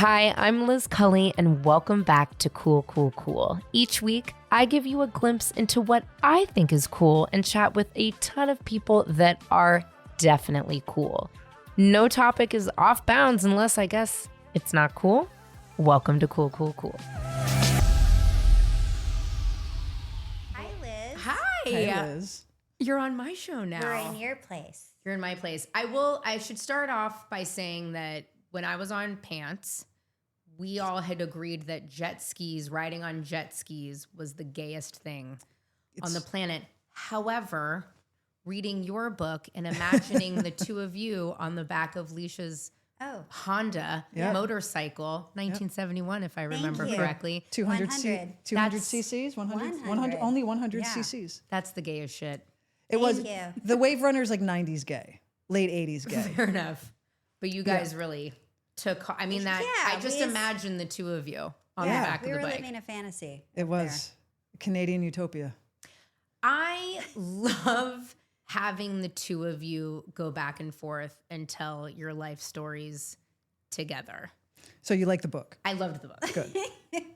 Hi, I'm Liz Cully, and welcome back to Cool, Cool, Cool. Each week, I give you a glimpse into what I think is cool and chat with a ton of people that are definitely cool. No topic is off bounds unless, I guess, it's not cool. Welcome to Cool, Cool, Cool. Hi, Liz. Hi. Liz. You're on my show now. We're in your place. You're in my place. I should start off by saying that when I was on Pants, we all had agreed that riding on jet skis was the gayest thing on the planet. However, reading your book and imagining the two of you on the back of Leisha's Honda motorcycle, 1971, if I remember correctly. 200 cc's? 100, only 100 cc's. That's the gayest shit. The Wave Runner's like 90s gay, late 80s gay. Fair enough. But you guys really took, I just imagine the two of you on the back of the bike. We were living a fantasy. It was Canadian utopia. I love having the two of you go back and forth and tell your life stories together. So you like the book? I loved the book. Good.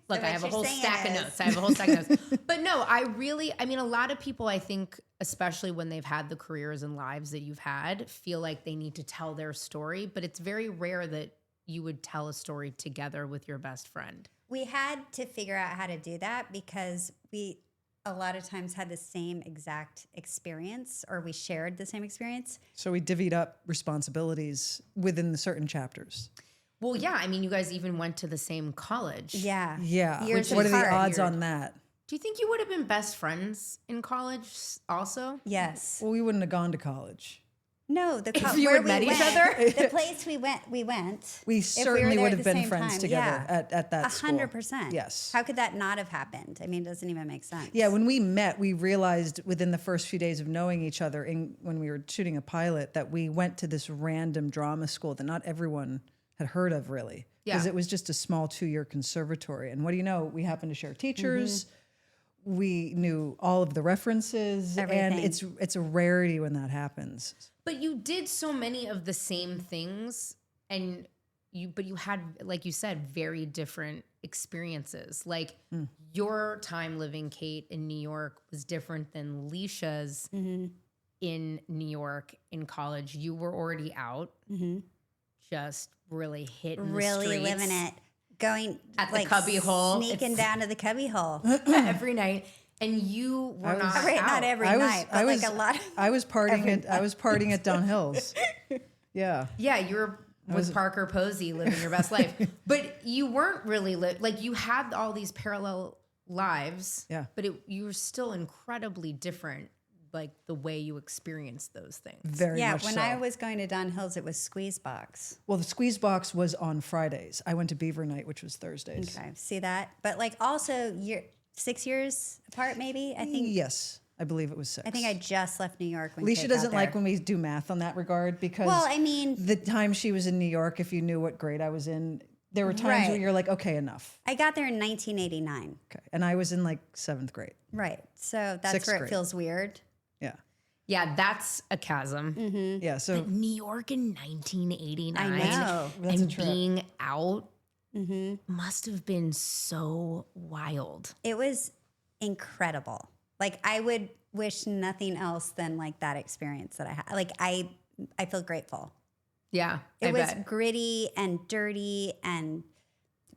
Look, I have a whole stack of notes. But no, a lot of people, I think, especially when they've had the careers and lives that you've had, feel like they need to tell their story. But it's very rare that you would tell a story together with your best friend. We had to figure out how to do that because we a lot of times had the same exact experience, or we shared the same experience. So we divvied up responsibilities within the certain chapters. Well, yeah. You guys even went to the same college. Yeah. Yeah. Years What are the apart. odds on that? Do you think you would have been best friends in college also? Yes. Well, we wouldn't have gone to college. No, if you had met each other? The place we went. We certainly would have been friends time. together at that school. 100%. Yes. How could that not have happened? It doesn't even make sense. Yeah, when we met, we realized within the first few days of knowing each other, when we were shooting a pilot, that we went to this random drama school that not everyone had heard of, really. Because it was just a small 2-year conservatory. And what do you know? We happened to share teachers. Mm-hmm. We knew all of the references. Everything. And it's a rarity when that happens. But you did so many of the same things, and you had, like you said, very different experiences. Like your time living, Kate, in New York was different than Leisha's in New York in college. You were already out, just really hitting the streets. Really living it. Going at the cubby hole. Sneaking down to the cubby hole. every night. And you were not right, out. not every night, but like a lot. I was partying at Don Hills. Yeah. Yeah, you were with Parker Posey living your best life. But you weren't really like you had all these parallel lives. Yeah. But you were still incredibly different, like the way you experienced those things. Very much so. When I was going to Don Hills, it was Squeeze Box. Well, the Squeeze Box was on Fridays. I went to Beaver Night, which was Thursdays. Okay, see that? But like also 6 years apart, maybe? I think. Yes, I believe it was 6. I think I just left New York when Leisha Kate doesn't got like there. when we do math on that regard because the time she was in New York, if you knew what grade I was in, there were times where you're like, okay, enough. I got there in 1989. Okay. And I was in like 7th grade. Right. So that's 6th where grade. it feels weird. Yeah. Yeah, that's a chasm. Mm-hmm. Yeah. So But New York in 1989 I know. That's a and trip. being out must have been so wild. It was incredible. Like I would wish nothing else than like that experience that I had. Like I feel grateful. Yeah, It I was bet. gritty and dirty and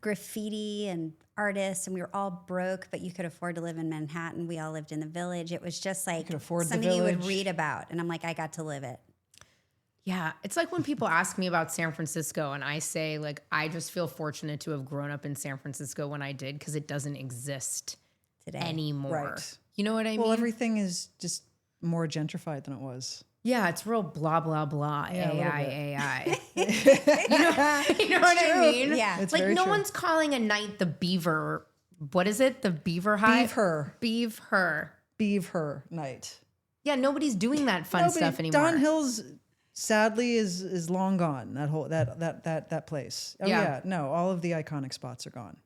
graffiti and artists, and we were all broke, but you could afford to live in Manhattan. We all lived in the Village. It was just like could afford the something you would Village. read about, and I'm like, I got to live it. Yeah, it's like when people ask me about San Francisco and I say, like, I just feel fortunate to have grown up in San Francisco when I did because it doesn't exist Today. anymore. Right. You know what I mean? Well, everything is just more gentrified than it was. Yeah, it's real blah, blah, blah, Yeah, a little AI, bit. AI. you know what I mean? Yeah. It's like very no true. one's calling a night the Beaver. What is it? The Beaver Hive? Beave her night. Yeah, nobody's doing that fun No, stuff but anymore. Don Hills sadly is long gone. That place. Oh Yeah. yeah. No, all of the iconic spots are gone.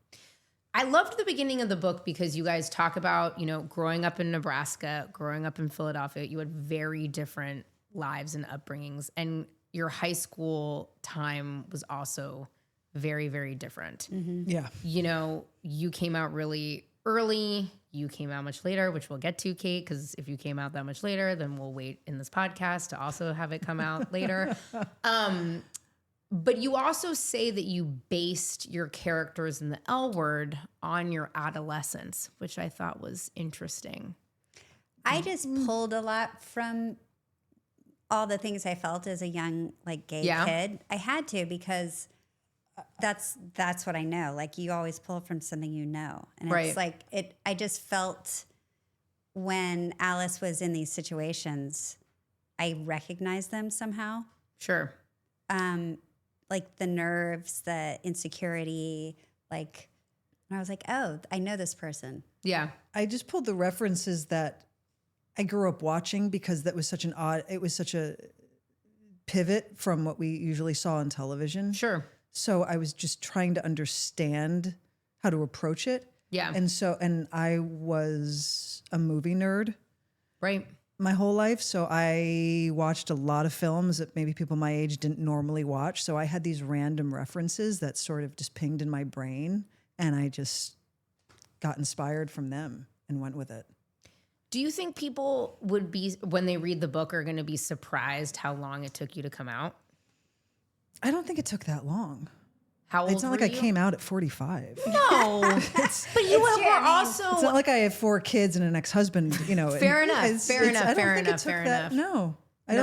I loved the beginning of the book because you guys talk about, growing up in Nebraska, growing up in Philadelphia. You had very different lives and upbringings. And your high school time was also very, very different. Yeah. You know, you came out really early. You came out much later, which we'll get to, Kate, because if you came out that much later, then we'll wait in this podcast to also have it come out later. But you also say that you based your characters in the L Word on your adolescence, which I thought was interesting. I just pulled a lot from all the things I felt as a young, like, gay kid. I had to, because that's what I know. Like, you always pull from something you know. And it's like, I just felt when Alice was in these situations, I recognized them somehow. Sure. Like the nerves, the insecurity, like, and I was like, oh, I know this person. Yeah. I just pulled the references that I grew up watching, because that was such a pivot from what we usually saw on television. Sure. So I was just trying to understand how to approach it. Yeah. And I was a movie nerd. Right. My whole life. So I watched a lot of films that maybe people my age didn't normally watch. So I had these random references that sort of just pinged in my brain, and I just got inspired from them and went with it. Do you think people would be, when they read the book, are going to be surprised how long it took you to come out? I don't think it took that long. How old It's not were like you? I came out at 45. No. But you were also... It's not like I have 4 kids and an ex-husband, you know. Fair enough. I don't think it took that. No. I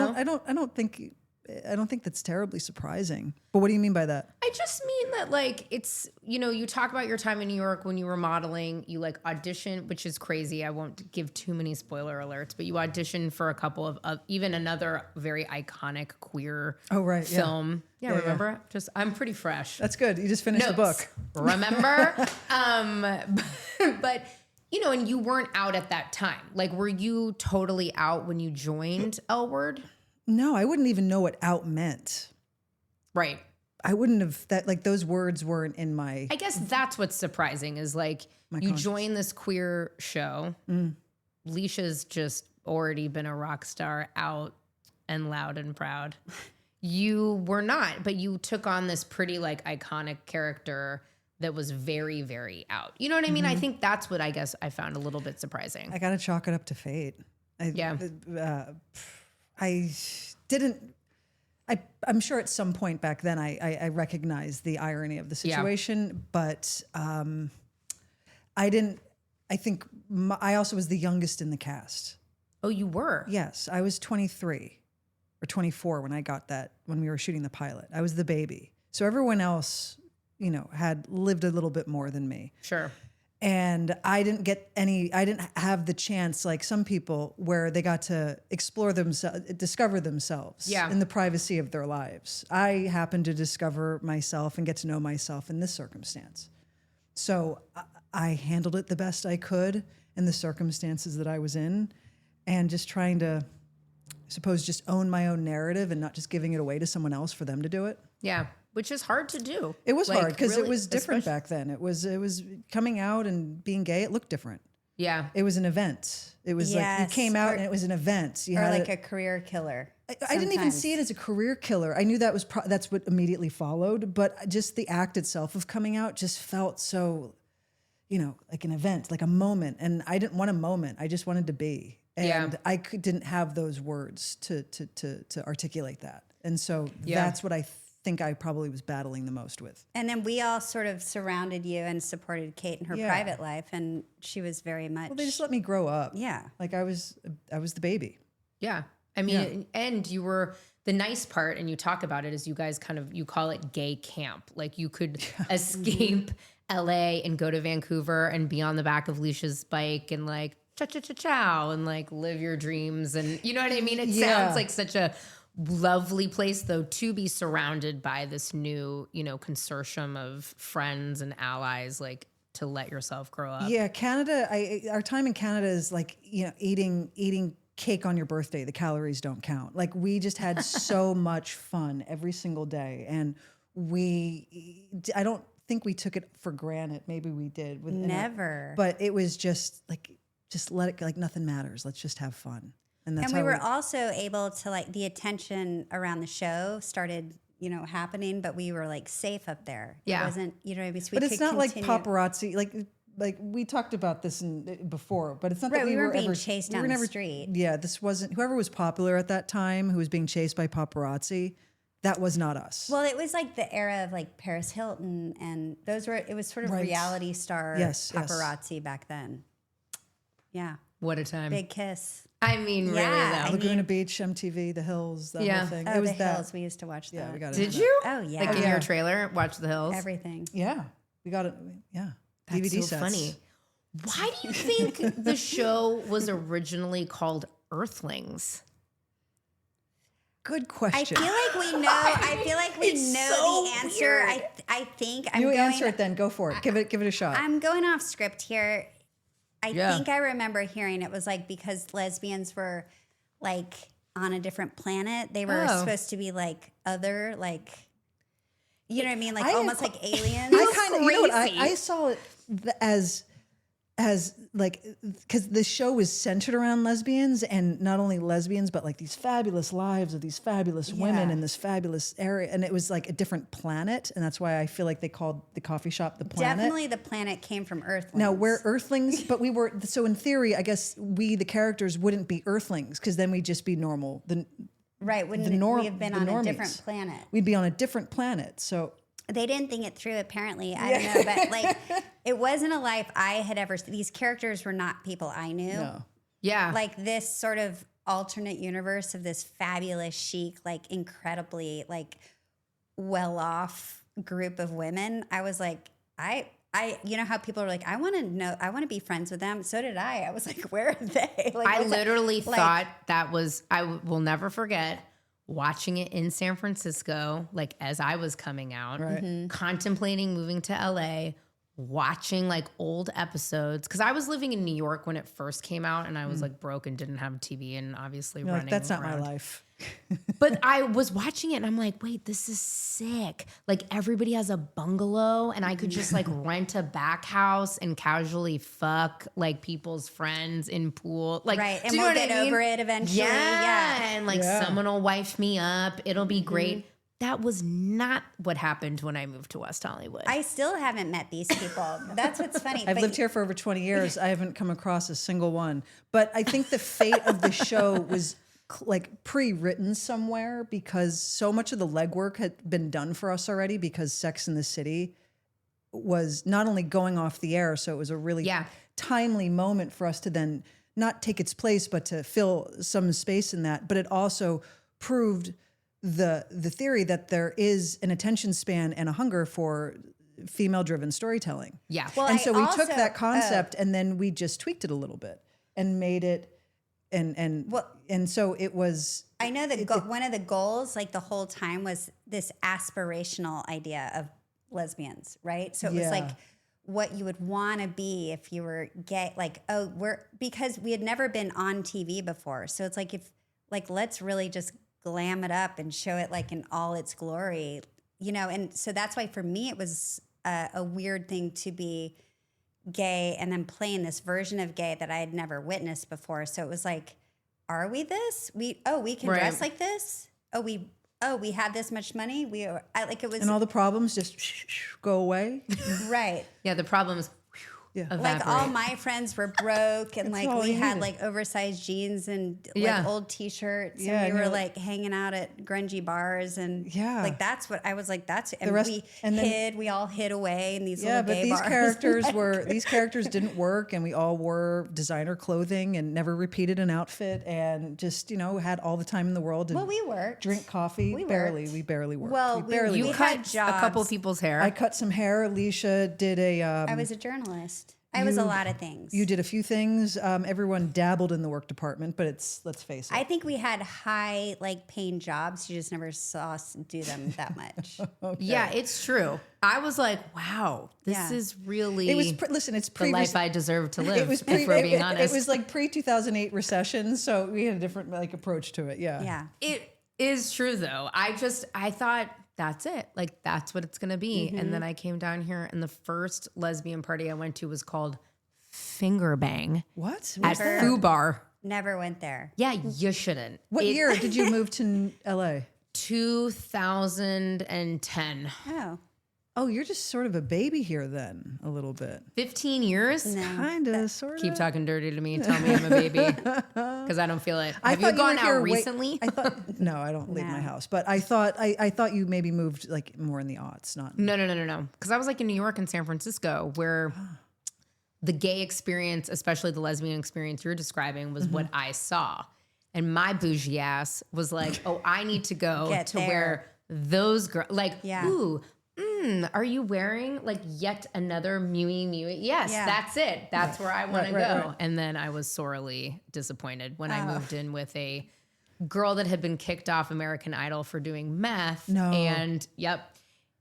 don't think that's terribly surprising. But what do you mean by that? I just mean that, like, it's, you know, you talk about your time in New York when you were modeling, you like audition, which is crazy. I won't give too many spoiler alerts, but you auditioned for a couple of even another very iconic queer film. Yeah, remember? Just, I'm pretty fresh. That's good. You just finished the book. Remember? But, you know, and you weren't out at that time. Like, were you totally out when you joined L Word? No, I wouldn't even know what out meant. Right. I wouldn't have those words weren't in my... I guess that's what's surprising is, like, you join this queer show. Leisha's just already been a rock star, out and loud and proud. You were not, but you took on this pretty, like, iconic character that was very, very out. You know what I mean? I think that's what I guess I found a little bit surprising. I got to chalk it up to fate. I'm sure at some point back then I recognized the irony of the situation, but I didn't. I think I also was the youngest in the cast. Oh, you were? Yes, I was 23 or 24 when I got that, when we were shooting the pilot. I was the baby. So everyone else, you know, had lived a little bit more than me. Sure. And I didn't have the chance, like some people, where they got to explore themselves, discover themselves in the privacy of their lives. I happened to discover myself and get to know myself in this circumstance. So I handled it the best I could in the circumstances that I was in, and just trying to, I suppose, just own my own narrative and not just giving it away to someone else for them to do it. Yeah. Which is hard to do. It was hard because it was different back then. It was coming out and being gay. It looked different. Yeah. It was an event. It was like you came out and it was an event. You had like a career killer. I didn't even see it as a career killer. I knew that was that's what immediately followed. But just the act itself of coming out just felt so, you know, like an event, like a moment. And I didn't want a moment. I just wanted to be. And I didn't have those words to articulate that. And so that's what I think I probably was battling the most with. And then we all sort of surrounded you and supported Kate in her private life, and she was very much... Well, they just let me grow up. Yeah. Like I was the baby. Yeah. I mean, and you were... The nice part, and you talk about it, is you guys you call it gay camp. Like you could escape LA and go to Vancouver and be on the back of Leisha's bike and like cha-cha-cha-chow and like live your dreams. And you know what I mean? It sounds like such a lovely place, though, to be surrounded by this new, you know, consortium of friends and allies, like to let yourself grow up. Yeah, Canada, our time in Canada is like, you know, eating cake on your birthday. The calories don't count. Like we just had so much fun every single day. And I don't think we took it for granted. Maybe we did. Never. But it was just like, just let it, like nothing matters. Let's just have fun. And we were also able to, like, the attention around the show started happening, but we were like safe up there. Yeah. It wasn't, you know what I mean? So But it's not like paparazzi, like we talked about this before, but it's not that we were weren't being ever chased down the street. Yeah, this wasn't, whoever was popular at that time who was being chased by paparazzi, that was not us. Well, it was like the era of like Paris Hilton, and it was sort of reality star paparazzi back then. Yeah. What a time. Big Kiss. I mean, really though. Laguna Beach, MTV, The Hills, that whole thing. Oh, it was The Hills. We used to watch that. Yeah, we got it. Did you? Oh, yeah. Like in your trailer, watch The Hills? Everything. Yeah. We got it. Yeah. That's DVD so sets. funny. Why do you think the show was originally called Earthlings? Good question. I feel like we know. I feel like we know so the answer. weird. I think answer it then. Go for it. Give it a shot. I'm going off script here. I think I remember hearing it was like because lesbians were like on a different planet. They were supposed to be like other, like, you know what I mean? Like almost like aliens. I kind of, you know what? I saw it as like, because the show was centered around lesbians, and not only lesbians, but like these fabulous lives of these fabulous women in this fabulous area. And it was like a different planet. And that's why I feel like they called the coffee shop the planet. Definitely the planet came from Earthlings. Now we're Earthlings, but we were, so in theory, I guess we, the characters, wouldn't be Earthlings because then we'd just be normal. Right. Wouldn't we have been on a different planet? We'd be on a different planet. So they didn't think it through, apparently. I don't know. But like, it wasn't a life I had ever seen. These characters were not people I knew. no. Yeah. Like this sort of alternate universe of this fabulous, chic, like incredibly like well-off group of women. I was like, you know how people are like, I want to be friends with them. So did I. I was like, where are they? Like, I literally thought that was, will never forget watching it in San Francisco, like as I was coming out, contemplating moving to LA, watching like old episodes. Cause I was living in New York when it first came out, and I was like broke and didn't have a TV and obviously running Like, that's not around. my life. But I was watching it and I'm like, wait, this is sick. Like everybody has a bungalow and I could just like rent a back house and casually fuck like people's friends in pool. Like, right. And do you we'll know what get I mean? over it eventually. Yeah. And like someone will wife me up. It'll be great. That was not what happened when I moved to West Hollywood. I still haven't met these people. That's what's funny. I've lived here for over 20 years. I haven't come across a single one. But I think the fate of the show was like pre-written somewhere, because so much of the legwork had been done for us already, because Sex and the City was not only going off the air, so it was a really timely moment for us to then not take its place, but to fill some space in that. But it also proved the theory that there is an attention span and a hunger for female-driven storytelling. Yeah. Well, and so we took that concept and then we just tweaked it a little bit and made it, and so it was. I know that one of the goals, like the whole time, was this aspirational idea of lesbians, right? So it was like what you would want to be if you were gay. Like, because we had never been on TV before, so it's like let's really just glam it up and show it like in all its glory, you know. And so that's why for me it was a weird thing to be gay and then playing this version of gay that I had never witnessed before. So it was like, are we this? We can dress like this? We have this much money? It was, and all the problems just go away. Right. Yeah, the problem is like all my friends were broke, and like we had needed. like oversized jeans and like old t-shirts, and we were like hanging out at grungy bars, and like that's what I was like. That's and we all hid away in these little gay bars. These characters didn't work, and we all wore designer clothing and never repeated an outfit, and just had all the time in the world to we worked, drink coffee. We barely worked. Well, we you cut a couple people's hair. I cut some hair. Leisha did I was a journalist. I was a lot of things. You did a few things. Everyone dabbled in the work department, but let's face it. I think we had high, like, paying jobs. You just never saw us do them that much. Okay. Yeah, it's true. I was like, wow, this is really. It was it's the life I deserve to live. It was if we're being honest. It was like pre-2008 recession, so we had a different approach to it. Yeah. Yeah. It is true though. I thought, that's it. Like, that's what it's going to be. Mm-hmm. And then I came down here, and the first lesbian party I went to was called Finger Bang. What? At Foo Bar. Never went there. Yeah, you shouldn't. What year did you move to LA? 2010. Oh, you're just sort of a baby here then, a little bit. 15 years? No. Kind of, sort of. Keep talking dirty to me and tell me I'm a baby because I don't feel it. Have you gone out recently? No, I don't leave my house. But I thought you maybe moved like more in the aughts, not. No. Because I was like in New York and San Francisco where the gay experience, especially the lesbian experience you're describing, was what I saw. And my bougie ass was like, oh, I need to go to where those girls, like, ooh, are you wearing like yet another Mewy? Yes, that's it. That's where I want to go. Right. And then I was sorely disappointed when I moved in with a girl that had been kicked off American Idol for doing meth. No.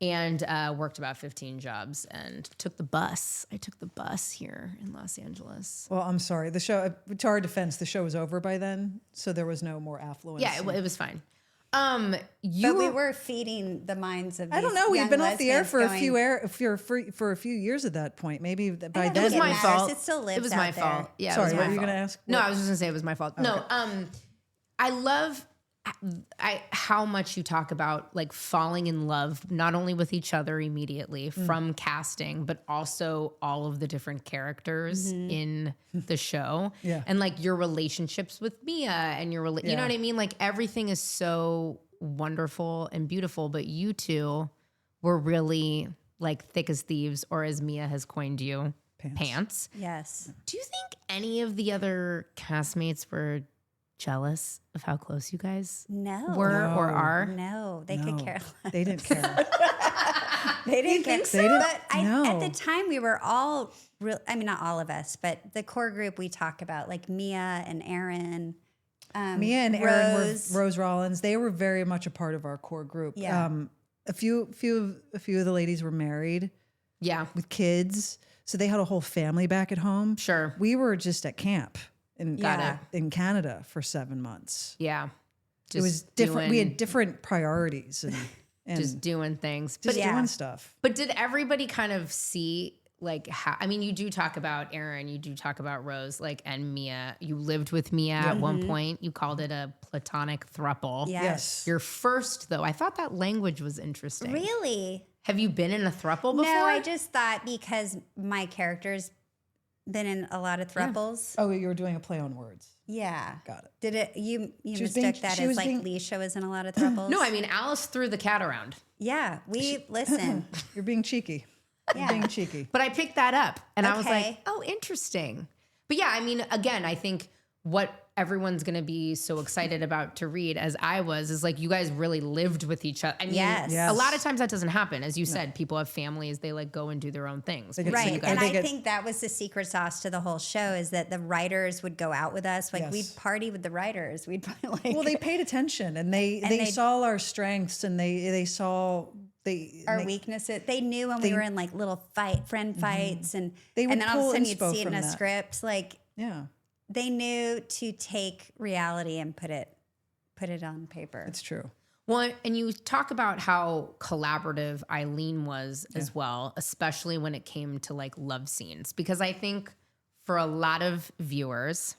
And worked about 15 jobs and took the bus. I took the bus here in Los Angeles. Well, I'm sorry. The show, to our defense, the show was over by then, so there was no more affluence. Yeah, it was fine. But we were feeding the minds of. I don't know. We'd been off the air for a few years at that point. Maybe by then it was my fault. It still lives. It was out my there. fault. Yeah. Sorry, what were you going to ask? No, I was just going to say it was my fault. Okay. No. I love how much you talk about like falling in love, not only with each other immediately from casting, but also all of the different characters in the show. Yeah. And like your relationships with Mia and you know what I mean? Like everything is so wonderful and beautiful, but you two were really like thick as thieves, or as Mia has coined you, pants. Yes. Do you think any of the other castmates were jealous of how close you guys were or are? No, they could care less. They didn't care. They didn't care. But at the time, we were all real. I mean, not all of us, but the core group we talk about, like Mia and Aaron. Aaron were Rose Rollins. They were very much a part of our core group. Yeah. A few of the ladies were married. Yeah. With kids, so they had a whole family back at home. Sure. We were just at camp in Canada for 7 months. Yeah. It was different. We had different priorities and just doing things. Doing stuff. But did everybody kind of see like how, I mean, you do talk about Aaron, you do talk about Rose, like, and Mia. You lived with Mia at one point. You called it a platonic throuple. Yes. Your first, though, I thought that language was interesting. Really? Have you been in a throuple before? No, I just thought because my character's been in a lot of thruples. Oh, you were doing a play on words. Yeah. Got it. Did it, you mistook that as like Leisha was in a lot of thruples? No, I mean, Alice threw the cat around. Yeah, listen. You're being cheeky. Yeah. Being cheeky. But I picked that up and I was like, oh, interesting. But yeah, I mean, again, I think what everyone's going to be so excited about to read, as I was, is like you guys really lived with each other. I mean, a lot of times that doesn't happen. As you said, people have families, they like go and do their own things. Right. And I think that was the secret sauce to the whole show, is that the writers would go out with us. Like we'd party with the writers. We'd like, well, they paid attention and they saw our strengths and they saw our weaknesses. They knew when we were in like little friend fights and then all of a sudden you'd see it in a script. Like, they knew to take reality and put it on paper. It's true. Well, and you talk about how collaborative Eileen was as well, especially when it came to like love scenes, because I think for a lot of viewers,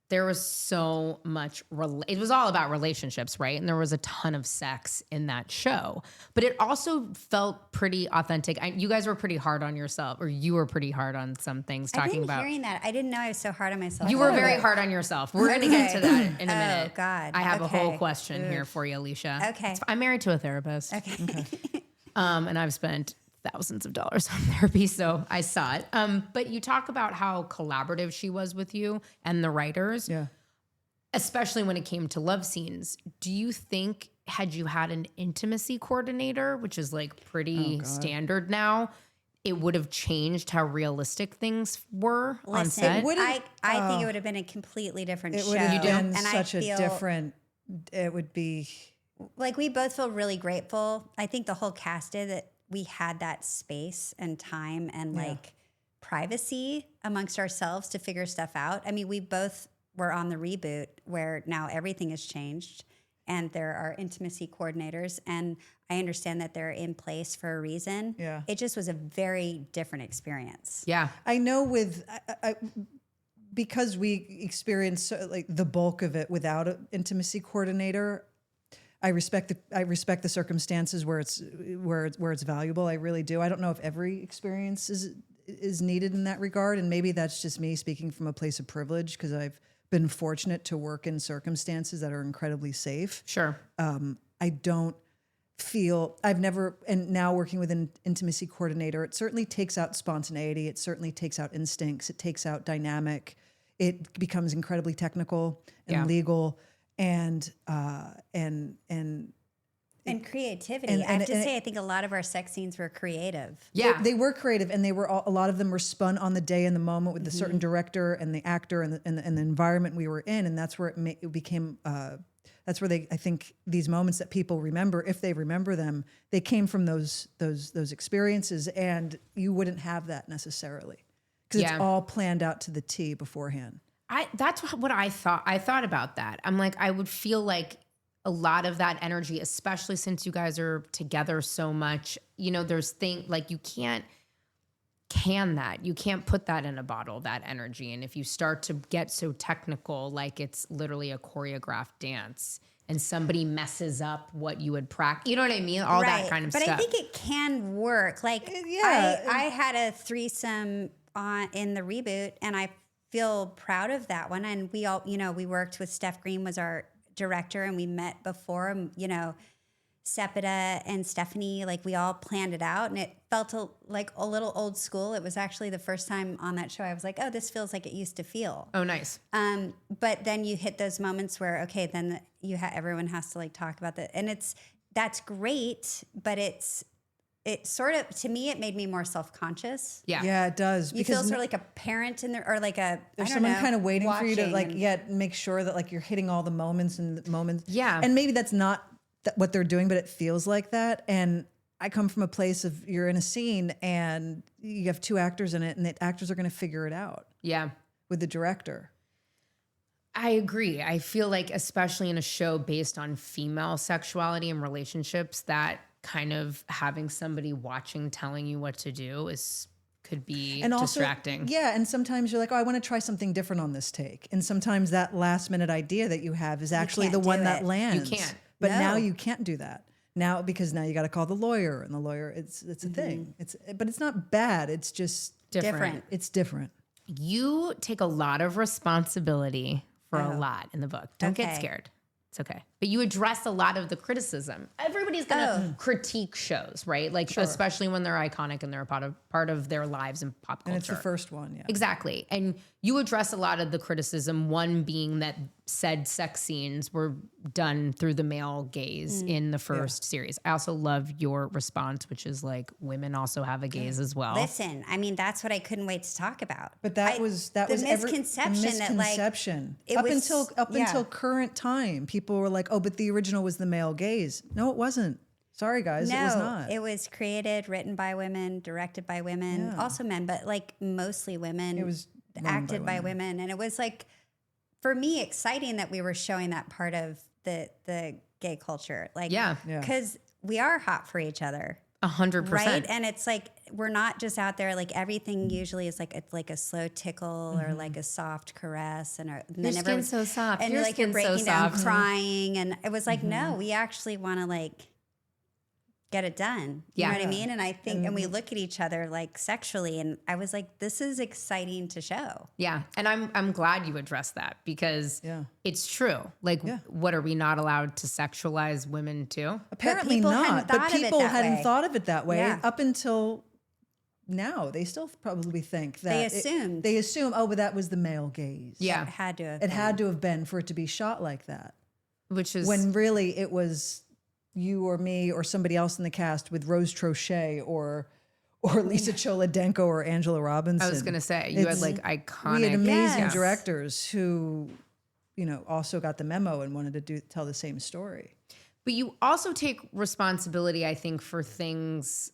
there was so much, it was all about relationships, right? And there was a ton of sex in that show, but it also felt pretty authentic. You guys were pretty hard on yourself, or you were pretty hard on some things talking about. Hearing that, I didn't know I was so hard on myself. You were very hard on yourself. We're going to get to that in a minute. Oh, God. I have a whole question here for you, Leisha. Okay. I'm married to a therapist. Okay. And I've spent thousands of dollars on therapy, so I saw it. But you talk about how collaborative she was with you and the writers, especially when it came to love scenes. Do you think, had you had an intimacy coordinator, which is like pretty standard now, it would have changed how realistic things were on set? I think it would have been a completely different show. It would have been and such a different, it would be. Like, we both feel really grateful. I think the whole cast did, that we had that space and time and like privacy amongst ourselves to figure stuff out. I mean, we both were on the reboot where now everything has changed and there are intimacy coordinators, and I understand that they're in place for a reason. Yeah. It just was a very different experience. Yeah. I know because we experienced like the bulk of it without an intimacy coordinator, I respect the circumstances where it's valuable. I really do. I don't know if every experience is needed in that regard, and maybe that's just me speaking from a place of privilege because I've been fortunate to work in circumstances that are incredibly safe. Sure. I don't feel I've never, and now working with an intimacy coordinator, it certainly takes out spontaneity. It certainly takes out instincts. It takes out dynamic. It becomes incredibly technical and legal and creativity. I have to say, I think a lot of our sex scenes were creative. Yeah, they were creative, and they were a lot of them were spun on the day and the moment with the certain director and the actor and the environment we were in, and that's where it became. That's where I think these moments that people remember, if they remember them, they came from those experiences, and you wouldn't have that necessarily because it's all planned out to the T beforehand. That's what I thought. I thought about that. I'm like, I would feel like a lot of that energy, especially since you guys are together so much, there's like you can't can that. You can't put that in a bottle, that energy. And if you start to get so technical, like it's literally a choreographed dance and somebody messes up what you would practice, you know what I mean? All that kind of stuff. But I think it can work. Like I had a threesome in the reboot, and I feel proud of that one. And we all, we worked with Steph Green was our director, and we met before, Sepida and Stephanie, like we all planned it out, and it felt like a little old school. It was actually the first time on that show I was like, oh, this feels like it used to feel. Oh, nice. But then you hit those moments where, okay, then everyone has to like talk about that. And that's great, but it sort of, to me, it made me more self-conscious. Yeah. Yeah, it does. You feel sort of like a parent in there, or like there's someone kind of waiting for you to make sure that like you're hitting all the moments. Yeah. And maybe that's not what they're doing, but it feels like that. And I come from a place of you're in a scene and you have two actors in it, and the actors are going to figure it out. Yeah. With the director. I agree. I feel like, especially in a show based on female sexuality and relationships, that kind of having somebody watching, telling you what to do could be distracting. Yeah. And sometimes you're like, oh, I want to try something different on this take. And sometimes that last minute idea that you have is actually the one that lands. You can't. But now you can't do that. Now, because now you got to call the lawyer, and the lawyer, it's a thing. But it's not bad. It's just different. It's different. You take a lot of responsibility for a lot in the book. Don't get scared. It's okay. But you address a lot of the criticism. Everybody's going to critique shows, right? Like, especially when they're iconic and they're a part of their lives and pop culture. And it's the first one, yeah. Exactly. And you address a lot of the criticism, one being that said sex scenes were done through the male gaze in the first series. I also love your response, which is like, women also have a gaze as well. Listen, I mean, that's what I couldn't wait to talk about. But that was the misconception up until current time, people were like, oh, but the original was the male gaze. No, it wasn't. Sorry, guys, it was not. It was created, written by women, directed by women, also men, but like mostly women. It was acted by women. And it was like, for me, exciting that we were showing that part of the gay culture. Like, because we are hot for each other. 100%. Right? And it's like, we're not just out there, like everything usually is like, it's like a slow tickle or like a soft caress. And your skin's so soft. And like you're breaking down crying. And it was like, no, we actually want to like get it done. You know what I mean? And I think, and we look at each other like sexually, and I was like, this is exciting to show. Yeah. And I'm glad you addressed that, because it's true. Like, what, are we not allowed to sexualize women too? Apparently not. But people hadn't thought of it that way up until now. They still probably think that they assume, oh, but that was the male gaze. Yeah. It had to have been. It had to have been for it to be shot like that. Which is when really it was you or me or somebody else in the cast with Rose Trochet or Lisa Cholodenko or Angela Robinson. I was going to say, you had like iconic. We had amazing directors who, also got the memo and wanted to tell the same story. But you also take responsibility, I think, for things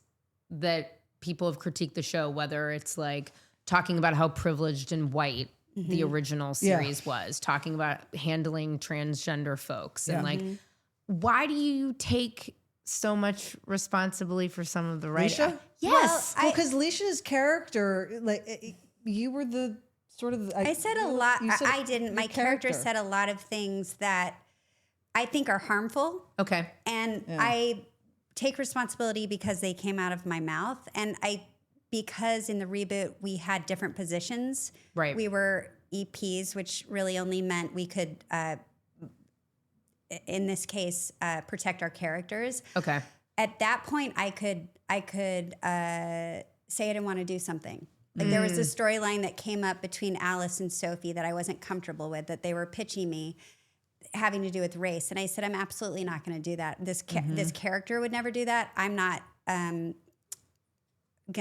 that people have critiqued the show, whether it's like talking about how privileged and white the original series was, talking about handling transgender folks and like, why do you take so much responsibility for some of the writing? Leisha? Yes. Well, because Leisha's character, like you were the sort of. I said a lot. I didn't. My character said a lot of things that I think are harmful. Okay. And I take responsibility because they came out of my mouth. And because in the reboot, we had different positions. Right. We were EPs, which really only meant we could, in this case, protect our characters. Okay. At that point, I could say I didn't want to do something. Like there was a storyline that came up between Alice and Sophie that I wasn't comfortable with, that they were pitching me, having to do with race. And I said, I'm absolutely not going to do that. This character would never do that. I'm not going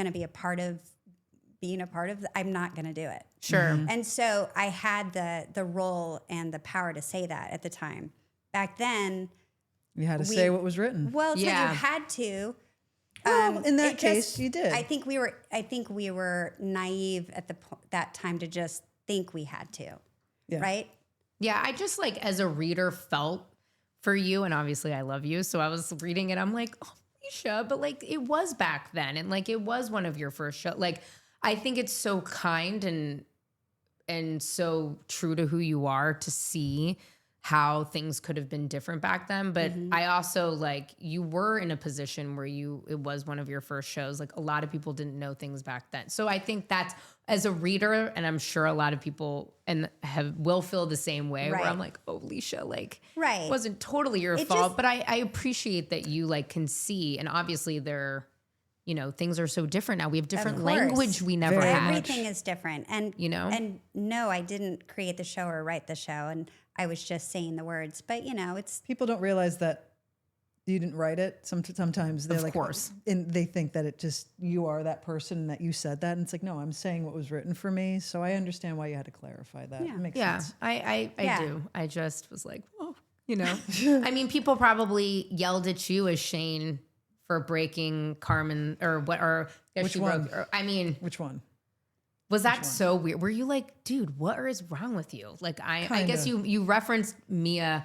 to be a part of being a part of I'm not going to do it. Sure. And so I had the role and the power to say that at the time. Back then, you had to say what was written. Well, it's like you had to. Well, in that case, you did. I think we were naive at that time to just think we had to, right? Yeah, I just like as a reader felt for you, and obviously I love you, so I was reading it. I'm like, oh, Leisha, but like it was back then, and like it was one of your first shows. Like I think it's so kind and so true to who you are to see how things could have been different back then. But I also like you were in a position where it was one of your first shows. Like a lot of people didn't know things back then. So I think that's as a reader, and I'm sure a lot of people will feel the same way where I'm like, oh, Leisha, like it wasn't totally your fault, but I appreciate that you like can see, and obviously things are so different now. We have different language we never had. Everything is different. And and no, I didn't create the show or write the show, and I was just saying the words. But it's people don't realize that you didn't write it. Sometimes they're like, and they think that it just you are that person that you said that, and it's like, no, I'm saying what was written for me. So I understand why you had to clarify that. Yeah. It makes sense. I do. I just was like, oh, I mean, people probably yelled at you as Shane for breaking Carmen or what? Or which one? Which one? Was that so weird? Were you like, dude, what is wrong with you? Like, I guess you referenced Mia.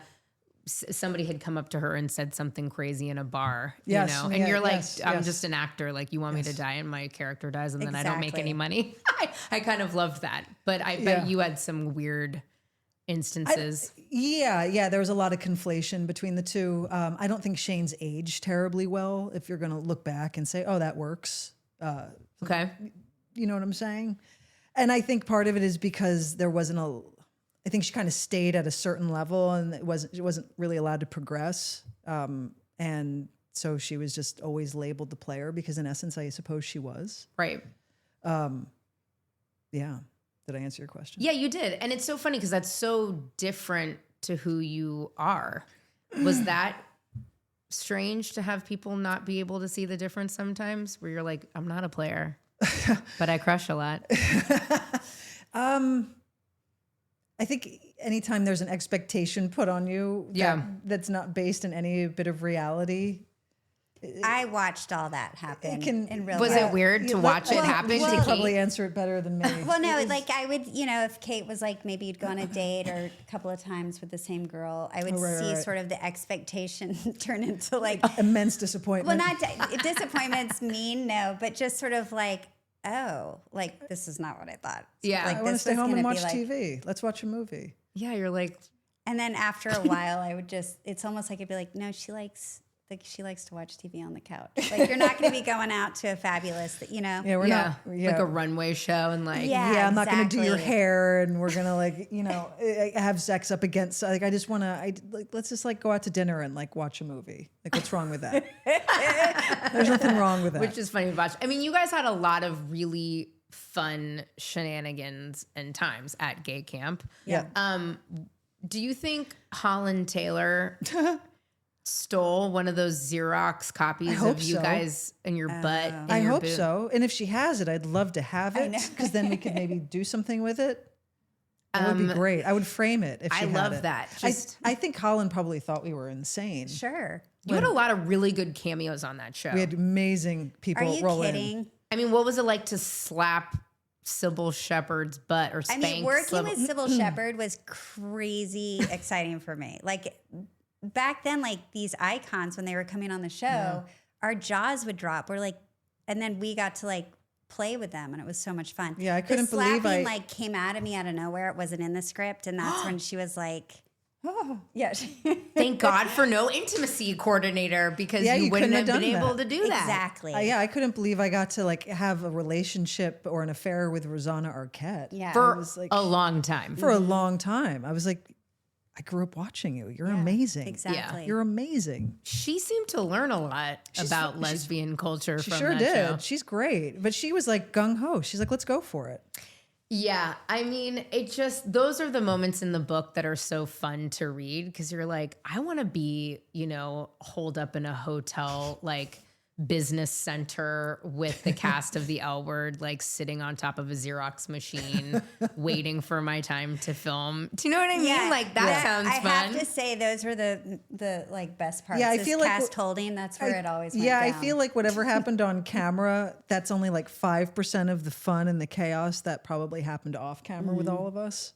Somebody had come up to her and said something crazy in a bar, and you're like, I'm just an actor. Like, you want me to die and my character dies and then I don't make any money. I kind of loved that. But I bet you had some weird instances. There was a lot of conflation between the two. I don't think Shane's aged terribly well if you're going to look back and say, oh, that works. Okay. You know what I'm saying? And I think part of it is because there wasn't I think she kind of stayed at a certain level and it wasn't really allowed to progress. And so she was just always labeled the player because in essence, I suppose she was. Right. Yeah. Did I answer your question? Yeah, you did. And it's so funny because that's so different to who you are. Was that strange to have people not be able to see the difference sometimes where you're like, I'm not a player, but I crush a lot? I think anytime there's an expectation put on you that's not based in any bit of reality. I watched all that happen in real life. Was it weird to watch it happen to Kate? Probably answer it better than me. Well, no, like I would, if Kate was like, maybe you'd go on a date or a couple of times with the same girl, I would see sort of the expectation turn into like immense disappointment. Well, not disappointment's mean, no, but just sort of like, oh, like this is not what I thought. Yeah, like, I want to stay home and watch TV. Let's watch a movie. Yeah, you're like, and then after a while, I would it's almost like I'd be like, no, she likes to watch TV on the couch. Like you're not going to be going out to a fabulous, Yeah, we're not like a runway show and like, I'm not going to do your hair and we're going to like, have sex up against. Like I just want to, let's just like go out to dinner and like watch a movie. Like what's wrong with that? There's nothing wrong with that. Which is funny to watch. I mean, you guys had a lot of really fun shenanigans and times at gay camp. Yeah. Do you think Holland Taylor stole one of those Xerox copies of you guys in your butt? I hope so. And if she has it, I'd love to have it because then we could maybe do something with it. That would be great. I would frame it if she had it. I love that. I think Colin probably thought we were insane. Sure. You had a lot of really good cameos on that show. We had amazing people roll in. Are you kidding? I mean, what was it like to slap Sybil Shepherd's butt or spank? I mean, working with Sybil Shepherd was crazy exciting for me. Like back then, like these icons, when they were coming on the show, our jaws would drop. We're like, and then we got to like play with them, and it was so much fun. Yeah, I couldn't believe slapping like came out of me out of nowhere. It wasn't in the script, and that's when she was like, Oh, yes. Thank God for no intimacy coordinator because you wouldn't have been able to do that. Exactly. I couldn't believe I got to like have a relationship or an affair with Rosanna Arquette. Yeah. For like, a long time. For a long time. I was like, I grew up watching you. You're amazing. Exactly. Yeah. You're amazing. She seemed to learn a lot about lesbian culture She from sure that did. show. She's great. But she was like gung-ho. She's like, let's go for it. Yeah, I mean, it just, those are the moments in the book that are so fun to read because you're like, I want to be, holed up in a hotel, like business center with the cast of the L Word, like sitting on top of a Xerox machine, waiting for my time to film. Do you know what I mean? Yeah. Like that sounds fun. I have to say those were the like best parts. Yeah, I This feel like cast holding. That's where it always went Yeah, down. I feel like whatever happened on camera, that's only like 5% of the fun and the chaos that probably happened off camera with all of us.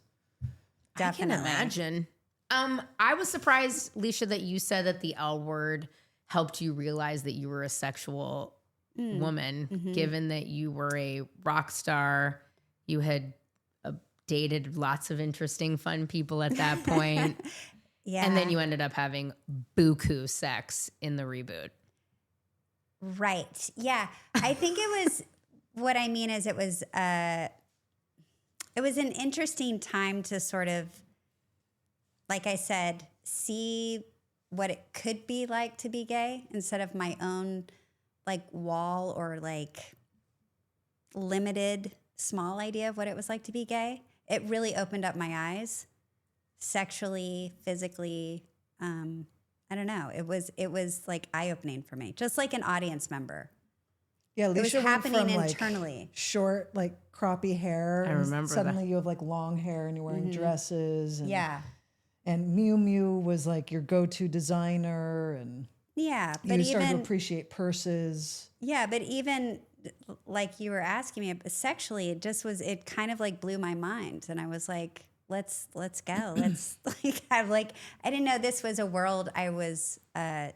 Definitely. I can imagine. I was surprised, Leisha, that you said that the L Word helped you realize that you were a sexual woman, given that you were a rock star. You had dated lots of interesting, fun people at that point. Yeah. And then you ended up having buku sex in the reboot. Right. Yeah. I think it was, what I mean is it was an interesting time to sort of, like I said, see what it could be like to be gay instead of my own like wall or like limited small idea of what it was like to be gay. It really opened up my eyes sexually, physically. I don't know. It was like eye-opening for me, just like an audience member. Yeah, Leisha It was went happening from, internally. Like, short, like croppy hair. I remember suddenly that. you have like long hair and you're wearing dresses. And, Yeah. And Miu Miu was like your go-to designer, and Yeah. you started to appreciate purses. Yeah, but even like you were asking me sexually, it kind of like blew my mind. And I was like, let's go. Let's I didn't know this was a world I was, that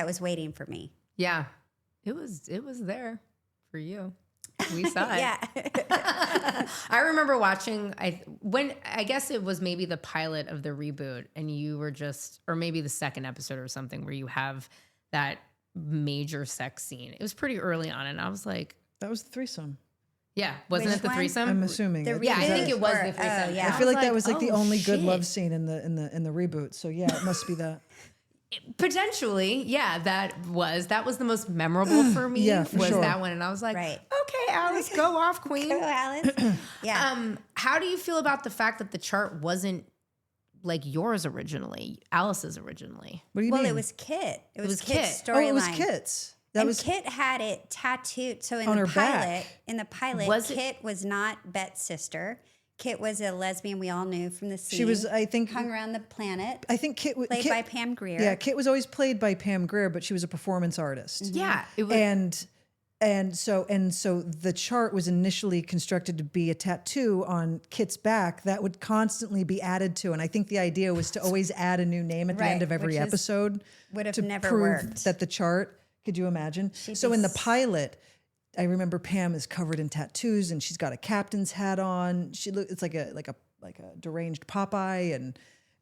was waiting for me. Yeah, it was there for you. We saw it. Yeah. I remember watching, I guess it was maybe the pilot of the reboot and you were or maybe the second episode or something where you have that major sex scene. It was pretty early on and I was like. That was the threesome. Yeah. Wasn't Which it the one? threesome? I'm assuming. Yeah, I think it was the threesome. yeah. I feel like that was like the only good shit. love scene in the reboot. So yeah, it must be that. Potentially, yeah, that was the most memorable for me. Yeah, for sure. That one, and I was like, Right. okay, Alice, go off, queen. Go, Alice. Yeah. How do you feel about the fact that the chart wasn't like yours originally, Alice's originally? What do you mean? It was Kit. It was Kit. Kit's storyline. Oh, it was Kit's. Kit had it tattooed. So On her back. in the pilot, Kit was not Bet's sister. Kit was a lesbian we all knew from the scene. She was, I think, hung around the planet. I think Kit played by Pam Grier. Yeah, Kit was always played by Pam Grier, but she was a performance artist. Mm-hmm. Yeah, it was, And so the chart was initially constructed to be a tattoo on Kit's back that would constantly be added to. And I think the idea was to always add a new name at the end of every episode. Would have to never prove worked. that the chart, could you imagine? So in the pilot, I remember Pam is covered in tattoos and she's got a captain's hat on. It's like a deranged Popeye,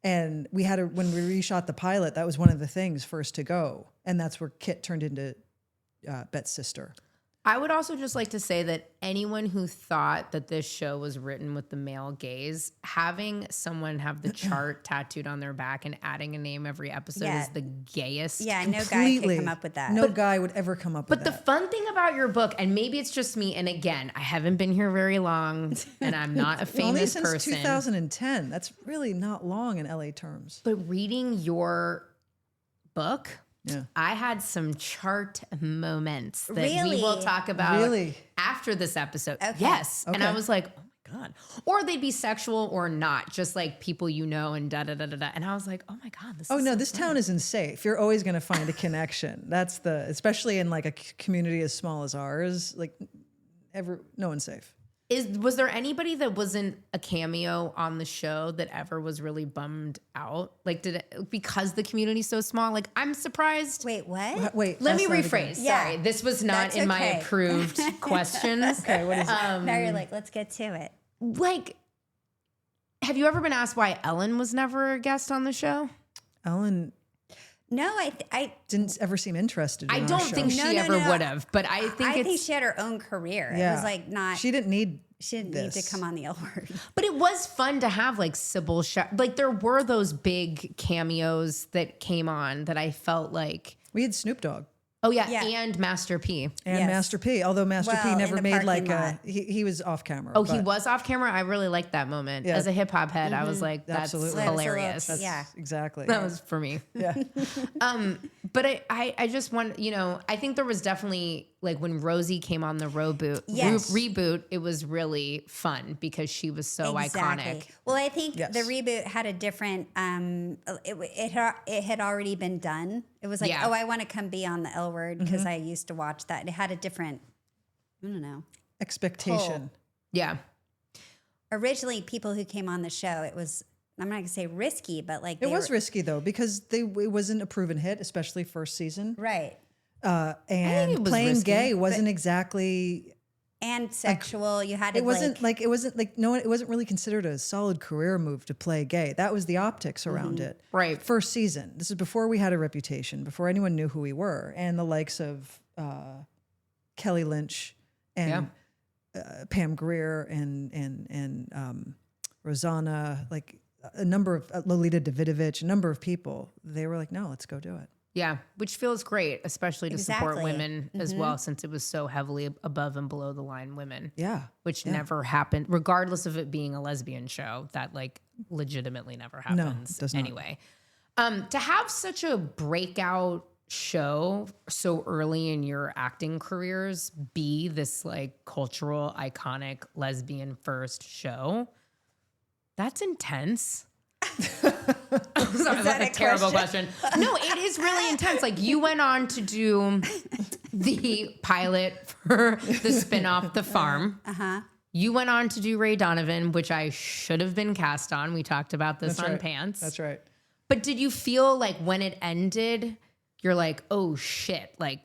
and we had when we reshot the pilot, that was one of the things first to go, and that's where Kit turned into Bet's sister. I would also just like to say that anyone who thought that this show was written with the male gaze, having someone have the chart tattooed on their back and adding a name every episode is the gayest. Yeah, no guy could come up with that. No guy would ever come up with that. But the fun thing about your book, and maybe it's just me, and again, I haven't been here very long, and I'm not a famous only since person. 2010. That's really not long in LA terms. But reading your book, Yeah. I had some chart moments that we Really? will talk about Really? after this episode. Okay. Yes. And I Okay. was like, oh my God. Or they'd be sexual or not, just like people you know and da-da-da-da-da. And I was like, oh my God, this is so This fun. town isn't safe. You're always going to find a connection. That's especially in like a community as small as ours, like no one's safe. Was there anybody that wasn't a cameo on the show that ever was really bummed out? Like, because the community's so small? Like, I'm surprised. Wait, what? Wait, Let me ask that again. rephrase. Yeah. Sorry, this was not That's in my okay. approved questions. Okay, what is it? Now you're like, let's get to it. Like, Have you ever been asked why Ellen was never a guest on the show? Ellen No, I didn't ever seem interested in I our don't show. think she ever would have, but I think she had her own career. Yeah. It was like not. She didn't need need to come on the L Word. But it was fun to have like Sybil like there were those big cameos that came on that I felt like We had Snoop Dogg. Oh yeah, and Master P. And Yes. Master P. Although Master P Well, never in the made like parking a lot. he was off camera. Oh, he but was off camera. I really liked that moment. Yeah. As a hip hop head, I was like, that's Absolutely. hilarious. That's- Yeah. Exactly. That was for me. Yeah. But I just want, I think there was definitely like when Rosie came on the Yes. reboot, it was really fun because she was so iconic. Well, I think Yes. the reboot had a different. It had already been done. It was like, Yeah. oh, I want to come be on the L Word because I used to watch that. It had a different. I don't know. Expectation. Yeah. Originally, people who came on the show, it was. I'm not gonna say risky, but like It was risky though because it wasn't a proven hit, especially first season. right And it was playing risky, gay wasn't exactly. and sexual. You had to It wasn't like it wasn't like no one. It wasn't really considered a solid career move to play gay. That was the optics around it. Right. First season. This is before we had a reputation. Before anyone knew who we were, and the likes of Kelly Lynch and Pam Grier and Rosanna, like a number of Lolita Davidovich, a number of people. They were like, no, let's go do it. Yeah. Which feels great, especially to support Exactly. women as well, since it was so heavily above and below the line women. Yeah. Which never happened, regardless of it being a lesbian show. That like legitimately never happens does not. anyway. To have such a breakout show so early in your acting careers be this like cultural iconic lesbian first show, that's intense. Sorry, that a terrible question? No, it is really intense. Like you went on to do the pilot for the spinoff The Farm. You went on to do Ray Donovan, which I should have been cast on. We talked about this That's on right. Pants. That's right. But did you feel like when it ended, you're like, oh shit, like,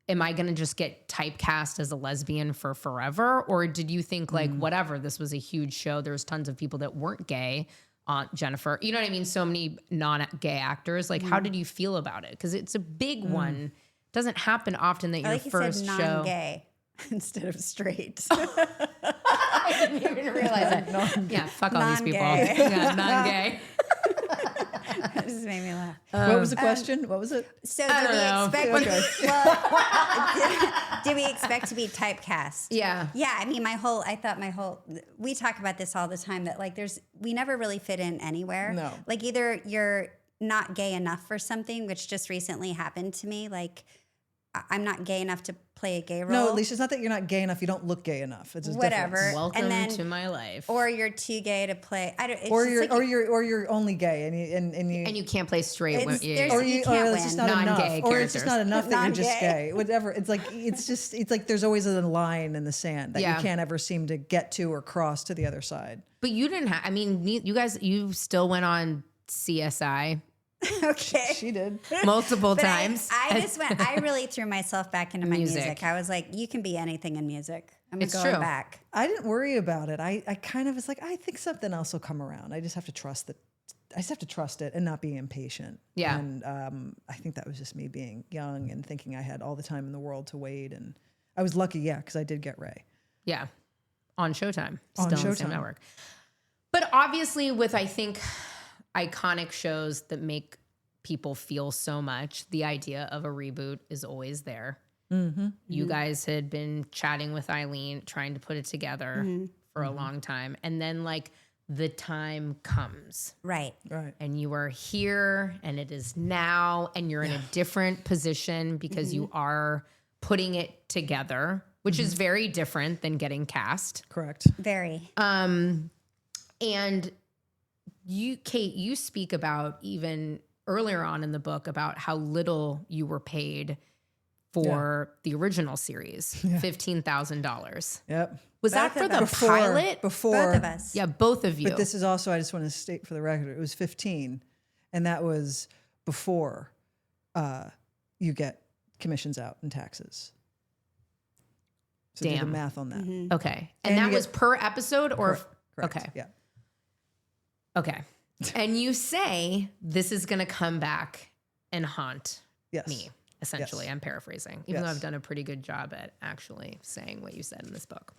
am I going to just get typecast as a lesbian for forever? Or did you think like, whatever, this was a huge show. There's tons of people that weren't gay. Aunt Jennifer, you know what I mean? So many non-gay actors. Like, how did you feel about it? Because it's a big one. Doesn't happen often that your like you first said, show. non-gay instead of straight. I didn't even realize it. Yeah, fuck all these people. Non-gay. Yeah, non-gay. That just made me laugh. What was the question? What was it? So I did don't we know. expect? Did we expect to be typecast? Yeah. Yeah. I mean, we talk about this all the time that like we never really fit in anywhere. No. Like either you're not gay enough for something, which just recently happened to me. Like I'm not gay enough to play a gay role. No, at least it's not that you're not gay enough. You don't look gay enough. It's a Whatever. difference. Welcome And then- to my life. Or you're too gay to play. I don't. It's Or just you're like or you're only gay and you and you can't play straight. It's- When, there's- or you you can't or it's just win. not Non-gay enough. Or it's just not enough that you're just Non-gay. gay. Whatever. It's like it's like there's always a line in the sand that Yeah. you can't ever seem to get to or cross to the other side. But you didn't have, I mean, you still went on CSI okay. She did. multiple But times. I really threw myself back into my Music. music. I was like, you can be anything in music. I'm It's going true. back. I didn't worry about it. I kind of was like, I think something else will come around. I just have to trust that. I just have to trust it and not be impatient. Yeah. And I think that was just me being young and thinking I had all the time in the world to wait. And I was lucky, yeah, because I did get Ray. Yeah. On Showtime. On Still on the same Showtime. network. But obviously with, I think, iconic shows that make people feel so much, the idea of a reboot is always there. You guys had been chatting with Eileen, trying to put it together for a long time. And then like the time comes. Right. Right. And you are here and it is now and you're in a different position because you are putting it together, which is very different than getting cast. Correct. Very. And you, Kate, you speak about even earlier on in the book about how little you were paid for the original series, $15,000. Yep. Was that Both for of the us. pilot? Before. Both of us. Yeah, both of you. But this is also, I just want to state for the record, it was 15. And that was before you get commissions out and taxes. So do the Damn. Mm-hmm. math on that. Okay. And, And that you was get- per episode or? Correct. Okay. Yeah. Okay. And you say this is going to come back and haunt me, essentially. Yes. I'm paraphrasing, even though I've done a pretty good job at actually saying what you said in this book.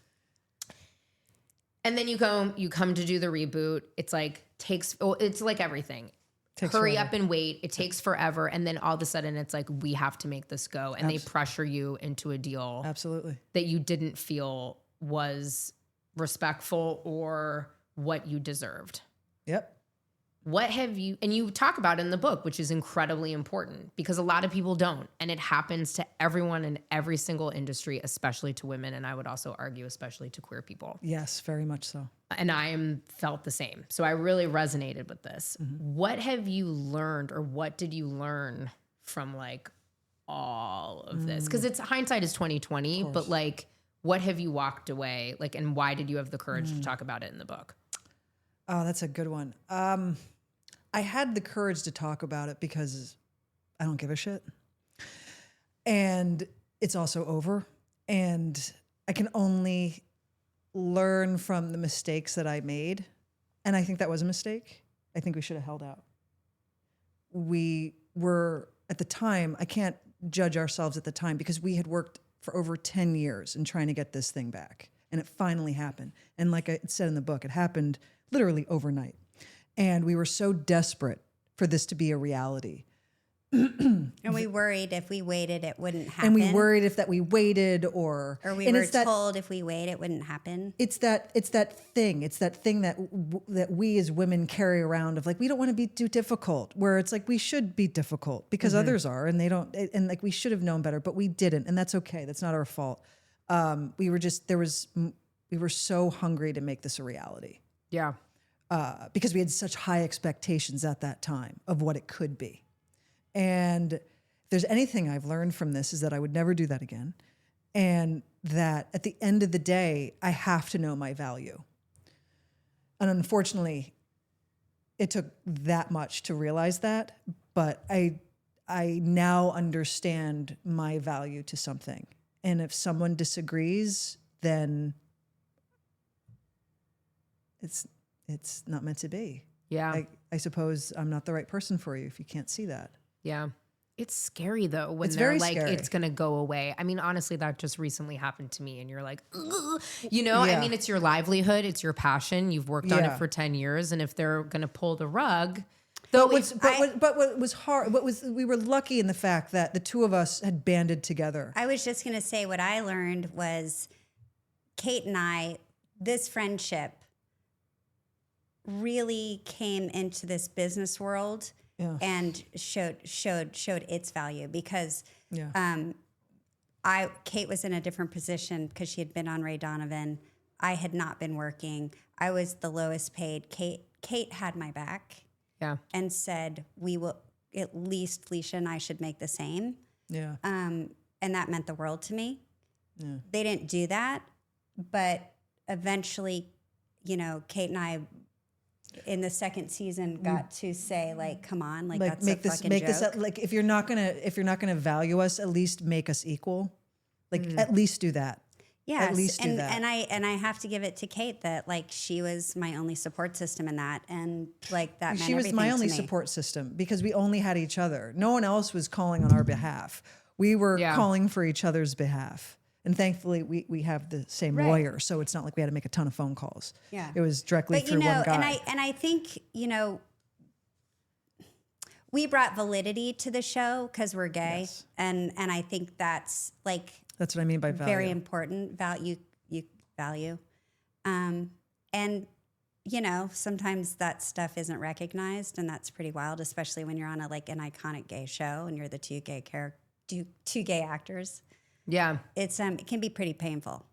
And then you come to do the reboot. It's like it's like everything. Hurry up and wait. It takes forever. And then all of a sudden it's like, we have to make this go. And they pressure you into a deal. Absolutely. That you didn't feel was respectful or what you deserved. Yep. What have you, and you talk about it in the book, which is incredibly important because a lot of people don't. And it happens to everyone in every single industry, especially to women. And I would also argue, especially to queer people. Yes, very much so. And I felt the same. So I really resonated with this. Mm-hmm. What have you learned or what did you learn from like all of this? Because it's hindsight is 2020, but like, what have you walked away like, and why did you have the courage to talk about it in the book? Oh, that's a good one. I had the courage to talk about it because I don't give a shit. And it's also over. And I can only learn from the mistakes that I made. And I think that was a mistake. I think we should have held out. We were, at the time, I can't judge ourselves at the time because we had worked for over 10 years in trying to get this thing back. And it finally happened. And like I said in the book, it happened literally overnight. And we were so desperate for this to be a reality. And we worried if we waited, it wouldn't happen. And we worried if that we waited or we were told if we wait, it wouldn't happen. It's that thing. It's that thing that we as women carry around of like, we don't want to be too difficult, where it's like, we should be difficult because others are, and they don't, and like, we should have known better, but we didn't. And that's okay. That's not our fault. We were so hungry to make this a reality. Yeah. Because we had such high expectations at that time of what it could be. And if there's anything I've learned from this is that I would never do that again. And that at the end of the day, I have to know my value. And unfortunately, it took that much to realize that. But I now understand my value to something. And if someone disagrees, then it's not meant to be. Yeah. I suppose I'm not the right person for you if you can't see that. Yeah. It's scary though when they're like, scary. It's going to go away. I mean, honestly, that just recently happened to me and you're like, you know, I mean, it's your livelihood. It's your passion. You've worked on it for 10 years. And if they're going to pull the rug, though, what was hard, we were lucky in the fact that the two of us had banded together. I was just going to say what I learned was Kate and I, this friendship really came into this business world and showed its value because Kate was in a different position because she had been on Ray Donovan. I had not been working. I was the lowest paid. Kate had my back and said, we will, at least Leisha and I should make the same. Yeah. And that meant the world to me. Yeah. They didn't do that, but eventually, you know, Kate and I in the second season got to say like, come on, like that's a fucking joke. Like if you're not gonna value us, at least make us equal. Like at least do that. Yeah, at least do that. And I have to give it to Kate that like she was my only support system in that, and like that. She was my only support system because we only had each other. No one else was calling on our behalf. We were calling for each other's behalf. And thankfully, we have the same lawyer, so it's not like we had to make a ton of phone calls. Yeah, it was directly through one guy. And I think, you know, we brought validity to the show because we're gay, and I think that's like that's what I mean by value. Very important value. And you know, sometimes that stuff isn't recognized, and that's pretty wild, especially when you're on an iconic gay show and you're the two gay actors. Yeah, it's it can be pretty painful.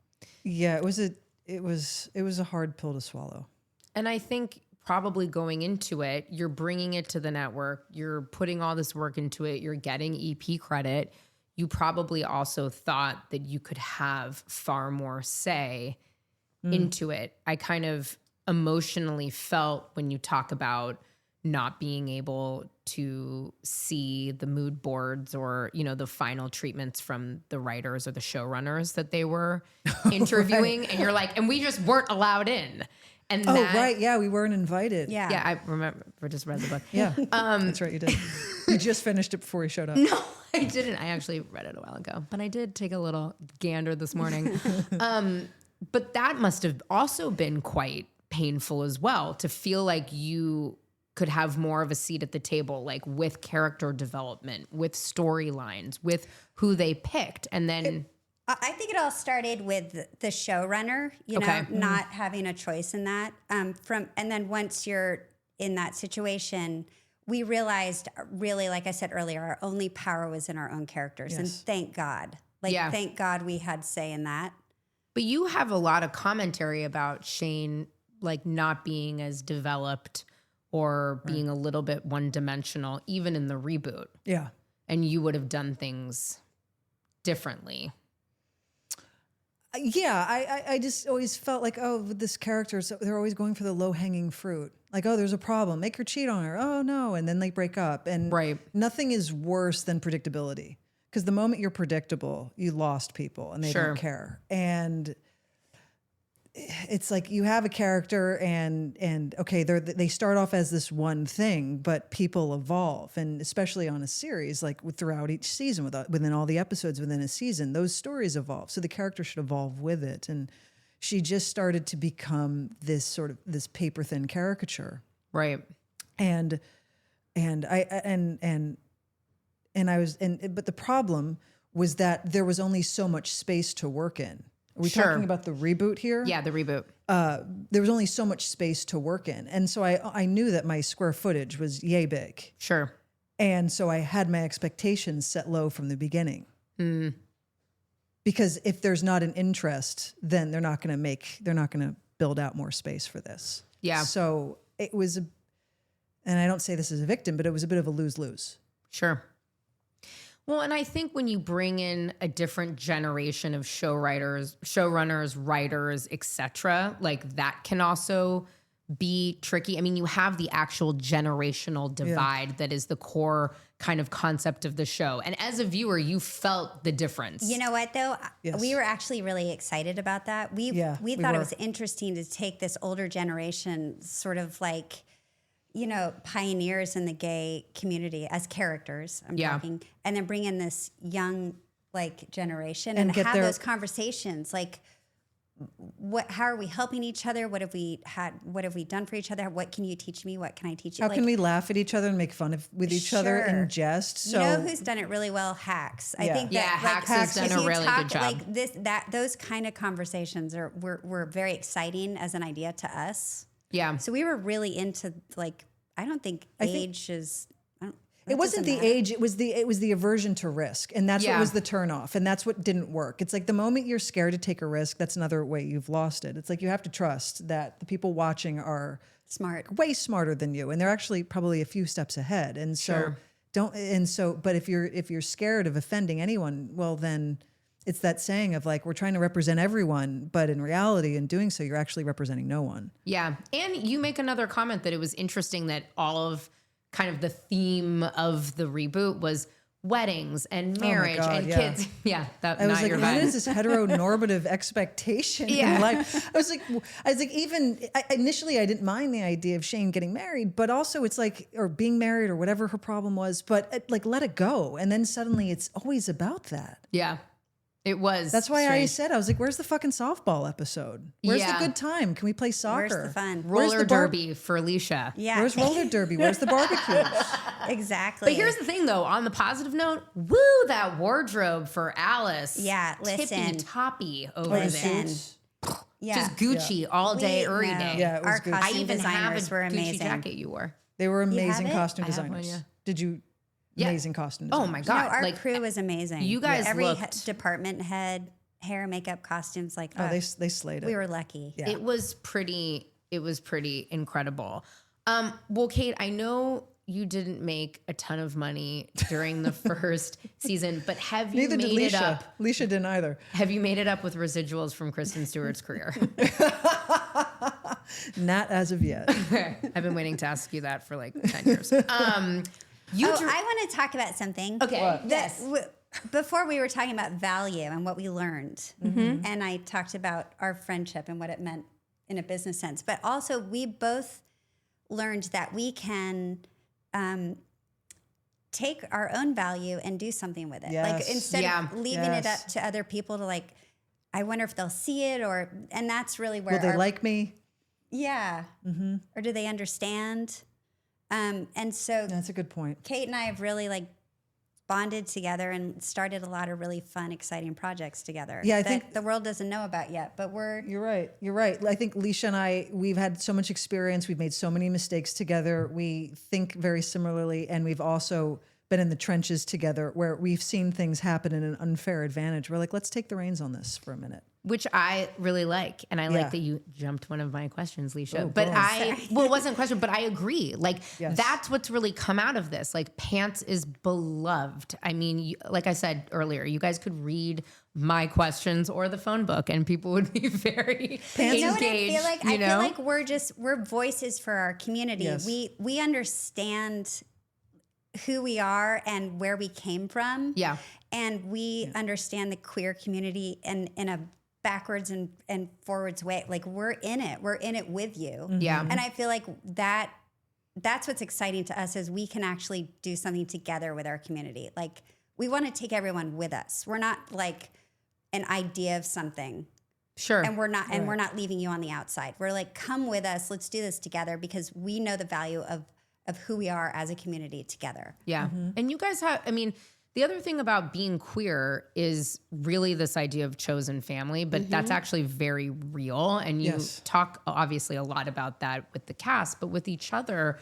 Yeah, it was a hard pill to swallow. And I think probably going into it, you're bringing it to the network, you're putting all this work into it, you're getting EP credit. You probably also thought that you could have far more say into it. I kind of emotionally felt when you talk about not being able to see the mood boards or, you know, the final treatments from the writers or the showrunners that they were interviewing. And you're like, and we just weren't allowed in. And right. Yeah, we weren't invited. Yeah. Yeah, I remember. I just read the book. Yeah, that's right, you did. You just finished it before he showed up. No, I didn't. I actually read it a while ago, but I did take a little gander this morning. But that must have also been quite painful as well, to feel like you could have more of a seat at the table, like with character development, with storylines, with who they picked. And then I think it all started with the showrunner, you know, not having a choice in that. And then once you're in that situation, we realized, really, like I said earlier, our only power was in our own characters. Yes. And thank God. Thank God we had say in that. But you have a lot of commentary about Shane, like not being as developed or being a little bit one-dimensional, even in the reboot. Yeah. And you would have done things differently. Yeah, I just always felt like, oh, with this character, so they're always going for the low-hanging fruit. Like, oh, there's a problem. Make her cheat on her. Oh, no. And then they break up. And nothing is worse than predictability. Because the moment you're predictable, you lost people and they don't care. And it's like you have a character and okay, they start off as this one thing, but people evolve. And especially on a series, like throughout each season, within all the episodes within a season, those stories evolve. So the character should evolve with it. And she just started to become this sort of this paper thin caricature. Right. But the problem was that there was only so much space to work in. Are we talking about the reboot here? Yeah, the reboot. There was only so much space to work in. And so I knew that my square footage was yay big. Sure. And so I had my expectations set low from the beginning. Mm. Because if there's not an interest, then they're not going to build out more space for this. Yeah. So it was, and I don't say this as a victim, but it was a bit of a lose-lose. Sure. Well, and I think when you bring in a different generation of showrunners, writers, etc., like that can also be tricky. I mean, you have the actual generational divide that is the core kind of concept of the show. And as a viewer, you felt the difference. You know what, though? Yes. We were actually really excited about that. We thought it was interesting to take this older generation, sort of like, you know, pioneers in the gay community as characters, I'm talking, and then bring in this young, like, generation and have those conversations. Like, how are we helping each other? What have we done for each other? What can you teach me? What can I teach you? How can we laugh at each other and make fun with each other and jest? So, you know who's done it really well? Hacks. I think that Hacks has done a really good job. Like those kind of conversations were very exciting as an idea to us. Yeah. So we were really into, like, I don't think age is. It wasn't the age. It was the aversion to risk, and that's what was the turnoff, and that's what didn't work. It's like the moment you're scared to take a risk, that's another way you've lost it. It's like you have to trust that the people watching are way smarter than you, and they're actually probably a few steps ahead. And so but if you're scared of offending anyone, well then. It's that saying of like, we're trying to represent everyone, but in reality, in doing so, you're actually representing no one. Yeah. And you make another comment that it was interesting that all of kind of the theme of the reboot was weddings and marriage and kids. Yeah. I was like, what is this heteronormative expectation in life? I was like, initially I didn't mind the idea of Shane getting married, but also it's like, or being married or whatever her problem was, but like, let it go. And then suddenly it's always about that. Yeah. It was. That's why I said, I was like, where's the fucking softball episode? Where's the good time? Can we play soccer? Where's the fun? Roller derby for Leisha. Yeah. Where's roller derby? Where's the barbecues? Exactly. But here's the thing, though. On the positive note, woo, that wardrobe for Alice. Yeah, listen. Tippy-toppy over there. Yeah. Just Gucci all day, every day. Yeah, it was our good. costume designers were amazing. Gucci jacket you wore. They were amazing costume I have designers. one, Did you? Amazing costume designers. Oh my God. No, our crew was amazing. You guys every department head, hair, makeup, costumes, like they slayed it. We were lucky. Yeah. It was pretty incredible. Well, Kate, I know you didn't make a ton of money during the first season, but have you made it up? Leisha didn't either. Have you made it up with residuals from Kristen Stewart's career? Not as of yet. I've been waiting to ask you that for like 10 years. I want to talk about something. Okay. Yes. Before we were talking about value and what we learned, and I talked about our friendship and what it meant in a business sense. But also we both learned that we can take our own value and do something with it. Yes. Like instead of leaving it up to other people to like, I wonder if they'll see it and that's really where will they like me? Yeah. Mm-hmm. Or do they understand? And so that's a good point. Kate and I have really like bonded together and started a lot of really fun, exciting projects together. Yeah, I that think the world doesn't know about yet, but You're right. You're right. I think Leisha and I, we've had so much experience. We've made so many mistakes together. We think very similarly, and we've also been in the trenches together where we've seen things happen in an unfair advantage. We're like, let's take the reins on this for a minute. Which I really like. And I like that you jumped one of my questions, Leisha. Oh, but it wasn't a question, but I agree. Like, Yes. that's what's really come out of this. Like, Pants is beloved. I mean, like I said earlier, you guys could read my questions or the phone book and people would be very engaged. You know what I feel like? I feel like we're voices for our community. Yes. We understand who we are and where we came from. Yeah. And we understand the queer community in a backwards and forwards way. Like we're in it with you. Yeah. And I feel like that's what's exciting to us is we can actually do something together with our community. Like we want to take everyone with us. We're not like an idea of something. Sure. And we're not leaving you on the outside. We're like, come with us. Let's do this together because we know the value of who we are as a community together. Yeah. And you guys have, I mean, the other thing about being queer is really this idea of chosen family, but that's actually very real. And you talk obviously a lot about that with the cast, but with each other,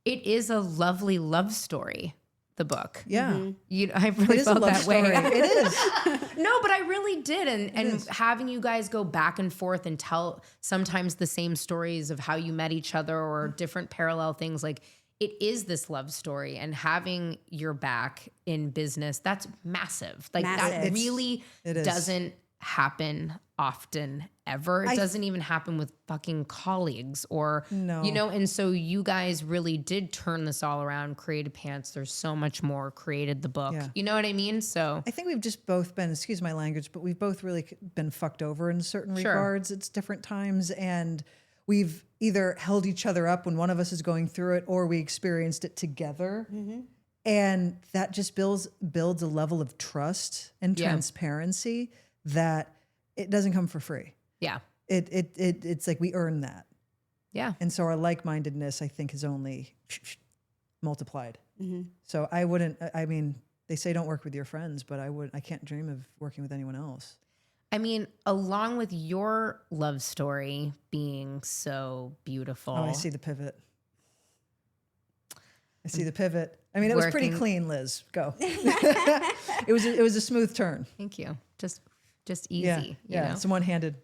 it is a lovely love story, the book. Yeah. I really felt that way. It is. No, but I really did. And having you guys go back and forth and tell sometimes the same stories of how you met each other or different parallel things, like it is this love story, and having your back in business, that's massive. Like that really doesn't happen often ever. It doesn't even happen with fucking colleagues or, and so you guys really did turn this all around, created Pants. There's so much more, created the book. Yeah. You know what I mean? So I think we've just both been, excuse my language, but we've both really been fucked over in certain regards at different times. And we've either held each other up when one of us is going through it or we experienced it together. And that just builds a level of trust and transparency that it doesn't come for free. yeah. It's like we earn that. Yeah. And so our like-mindedness, I think, is only multiplied. So I mean, they say don't work with your friends, but I can't dream of working with anyone else. I mean, along with your love story being so beautiful. Oh, I see the pivot. I mean, it was pretty clean, Liz. Go. It was a smooth turn. Thank you. Just easy. Yeah. You know? It's one-handed.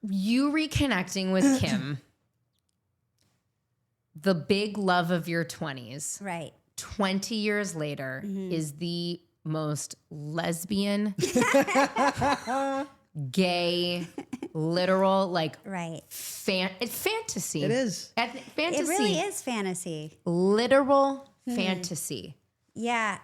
You reconnecting with Kim, the big love of your 20s. Right. 20 years later is the most lesbian, gay, literal, like fantasy. It is. Fantasy. It really is fantasy. Literal fantasy. Yeah,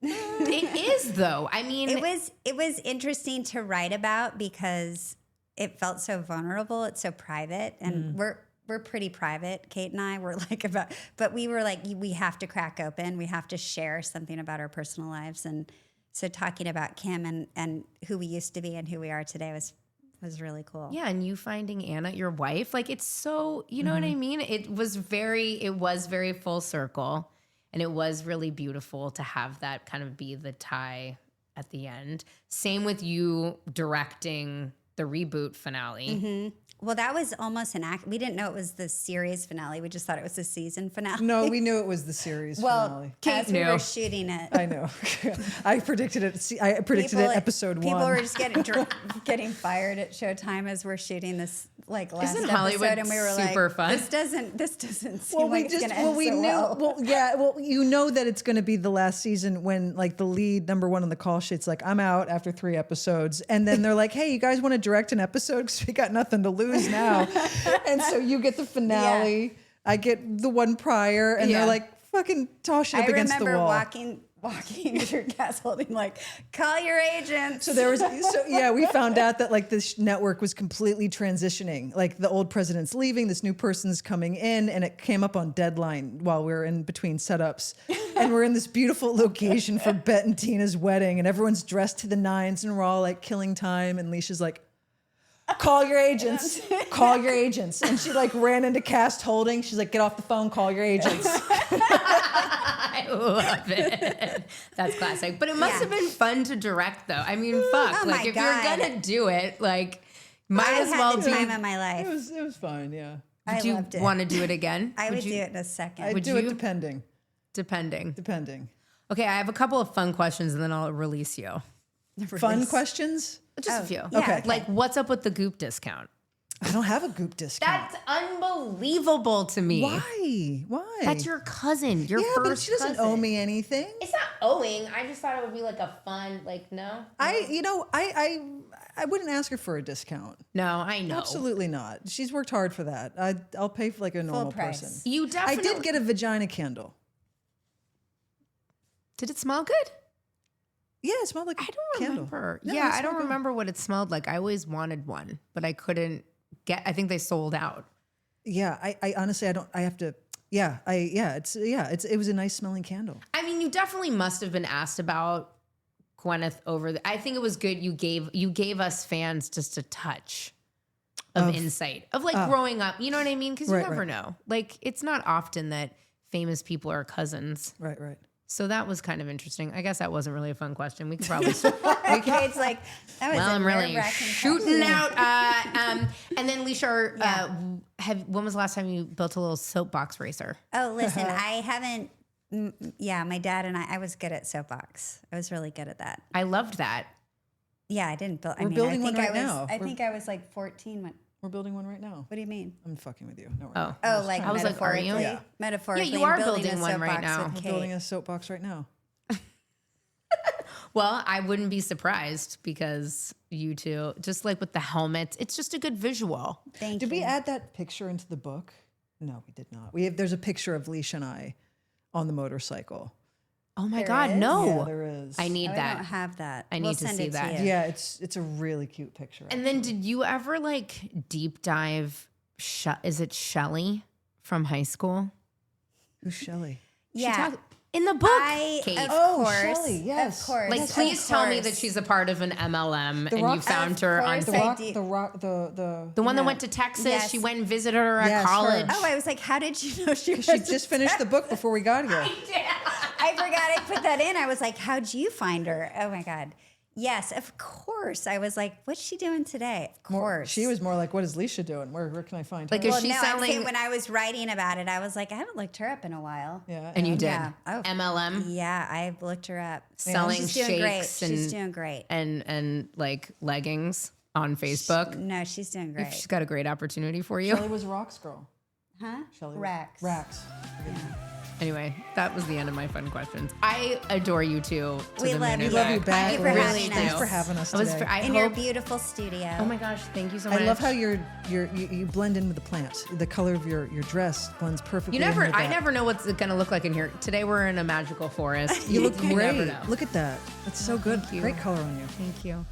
It is though. I mean, it was interesting to write about because it felt so vulnerable. It's so private, and we're pretty private. Kate and I were but we were like, we have to crack open. We have to share something about our personal lives, and so talking about Kim and who we used to be and who we are today was really cool. yeah, and you finding Anna, your wife, like it's so, you know what I mean? It was very full circle. And it was really beautiful to have that kind of be the tie at the end. Same with you directing the reboot finale. Well, that was almost an act. We didn't know it was the series finale. We just thought it was the season finale. No, we knew it was the series finale. As we were shooting it. I know. I predicted it. I predicted it episode 1. People were just getting fired at Showtime as we're shooting this last Isn't episode, Hollywood and we were super like, fun? This doesn't seem like it's going to end so well. Well, you know that it's going to be the last season when like the lead number 1 on the call sheet's like, I'm out after 3 episodes, and then they're like, hey, you guys want to direct an episode because we got nothing to lose now. And so you get the finale. I get the one prior, and they're like fucking tossing up against the wall. I remember walking through gas holding like, call your agent. So we found out that like this network was completely transitioning. Like the old president's leaving, this new person's coming in, and it came up on Deadline while we were in between setups. And we're in this beautiful location for Bet and Tina's wedding, and everyone's dressed to the nines, and we're all like killing time. And Leisha's like, call your agents, call your agents. And she like ran into cast holding. She's like, get off the phone, call your agents. I love it. That's classic. But it must have been fun to direct though. I mean, fuck. Oh like if God. you're gonna do it, like might I as well had the be. time of my life. It was fun, yeah. I Do you loved it. want to do it again? I would do it in a second. I'd do it depending. Depending. Okay, I have a couple of fun questions and then I'll release you. Fun questions? Just a few. yeah, Okay. Like, what's up with the Goop discount? I don't have a Goop discount. That's unbelievable to me. Why? That's your cousin. Your yeah, first but she doesn't cousin. owe me anything. It's not owing. I just thought it would be like a fun, like, no. I wouldn't ask her for a discount. No, I know. Absolutely not. She's worked hard for that. I'll pay for like a normal price. person. You I definitely did get a vagina candle. Did it smell good? Yeah, it smelled like a I don't candle. remember. No, yeah, it I don't smelled good. remember what it smelled like. I always wanted one, but I couldn't get. I think they sold out. Yeah, I honestly I don't. I have to. It was a nice smelling candle. I mean, you definitely must have been asked about Gwyneth over I think it was good. You gave us fans just a touch of insight of like growing up. You know what I mean? Because you never know. Like it's not often that famous people are cousins. Right. So that was kind of interesting. I guess that wasn't really a fun question. We could probably. Okay, it's like, that was Well, a I'm really nerve-wracking shooting question. out. And then Leisha, when was the last time you built a little soapbox racer? Oh, listen, I haven't. My dad and I was good at soapbox. I was really good at that. I loved that. Yeah, I didn't build. We're building one right now. I think I was like 14 when. We're building one right now. What do you mean? I'm fucking with you. No, we're Oh. not. Oh, like I was like, are you? metaphorically? Yeah. Metaphorically. Yeah, you are I'm building a one right soapbox now. with We're Kate. building a soapbox right now. Well, I wouldn't be surprised because you two, just like with the helmets, it's just a good visual. Thank Did you. we add that picture into the book? No, we did not. There's a picture of Leisha and I on the motorcycle. Oh my There God, is? no. Yeah, there is. I need I that. don't have that. I need We'll to send see it that. To you. Yeah, it's a really cute picture. And then did you ever like deep dive, is it Shelley from high school? Who's Shelley? Yeah. In the book, Kate. Of Oh, course. Shelley, yes. Of course. Like, of please tell me course. that she's a part of an MLM and Rock- you found Of her on course I The rock, the the one that Yeah. went to Texas. Yes. She went and visited her at Yes, her. college. Oh, I was like, how did you know she was? She just finished the book before we got here. I forgot I put that in. I was like, how'd you find her? Oh my God. Yes, of course. I was like, what's she doing today? Of course. She was more like, what is Leisha doing? Where can I find Like, her? is Well, she no, I'm selling? saying when I was writing about it, I was like, I haven't looked her up in a while. Yeah, And you did. Yeah. Oh. MLM Yeah, I looked her up. selling She's doing great. shakes She's doing great. and like leggings on Facebook. No, she's doing great. She's got a great opportunity for you. Shelley was Rock's girl. Huh? Shelley Rex. Rax. Anyway, that was the end of my fun questions. I adore you two. To We the love moon you. and We love you back. back. Thank you for I having really us. Thanks do. for having us I was. today. I In your hope. beautiful studio. Oh my gosh! Thank you so I much. love how you blend in with the plant. The color of your dress blends perfectly. You never. in with I that. never know what's going to look like in here. Today we're in a magical forest. You look You never great. know. Look at that. That's so good. thank you. Great color on you. Thank you.